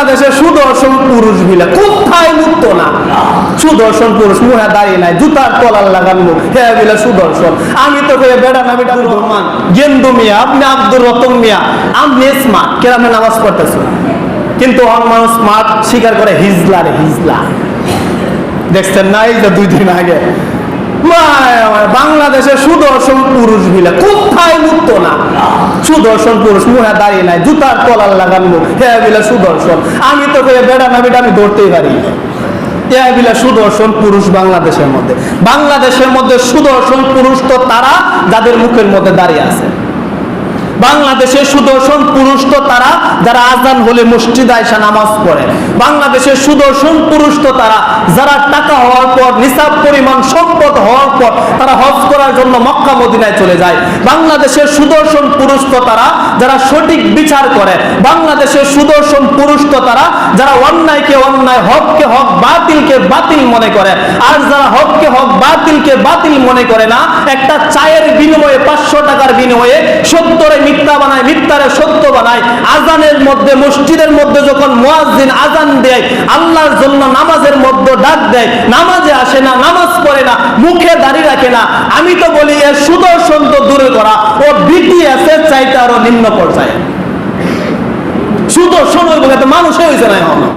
বাংলাদেশে সুদর্শন পুরুষ বিলা কোথায় মুক্ত না? সুদর্শন পুরুষ মুখে দাঁড়িয়ে নাই, জুতার তলার লাগান মুখ, হ্যাঁ বিলা সুদর্শন। আমি তো কই বেড়া না বেটা রহমান গেন্দু মিয়া, আপনি আব্দুর রতন মিয়া, আপনি স্মার্ট কেরামে নামাজ পড়তেছেন, কিন্তু মানুষ স্মার্ট স্বীকার করে হিজলা রে হিজলা। দেখছেন না এই যে 2 দিন আগে বাংলাদেশে সুদর্শন পুরুষ বিলা কোথায় মুক্ত না? সুদর্শন পুরুষ মুখে দাঁড়িয়ে নাই, জুতার তলার লাগান মুখ, হ্যাঁ বিলা সুদর্শন। আমি তো কই বেড়া না বেটা আমি ধরতেই পারি বিলা সুদর্শন পুরুষ বাংলাদেশের মধ্যে। বাংলাদেশের মধ্যে সুদর্শন পুরুষ তো তারা যাদের মুখের মধ্যে দাঁড়িয়ে আছে। বাংলাদেশের সুদর্শন পুরুষ তো তারা যারা আজান হলে মসজিদে আয়েশা নামাজ পড়ে। বাংলাদেশের সুদর্শন পুরুষ তো তারা যারা টাকা হওয়ার পর, নিসাব পরিমাণ সম্পদ হওয়ার পর তারা হজ করার জন্য মক্কা মদিনায় চলে যায়। বাংলাদেশের সুদর্শন পুরুষ তো তারা যারা সঠিক বিচার করে। বাংলাদেশের সুদর্শন পুরুষ তো তারা যারা অন্যায়কে অন্যায়, হককে হক, বাতিলকে বাতিল মনে করে। আর যারা হককে হক, বাতিলকে বাতিল মনে করে না, একটা চায়ের বিনিময়ে 500 টাকার বিনিময়ে 70 মিথ্যা বানায়, মিথ্যারে সত্য বানায়। আজানের মধ্যে, মসজিদের মধ্যে যখন মুয়াজ্জিন আজান দেয়, আল্লাহর জন্য নামাজের মধ্যে ডাক দেয়, নামাজে আসে না, নামাজ পড়ে না, মুখে দাঁড়িয়ে রাখে না। আমি তো বলি এর সুদর্শন তো দূরে করা, ও বিটিএস এর চাইতে আরো নিম্ন পর্যায়ে সুদর্শন। ওই বলে তো মানুষই হয়েছে না এখন।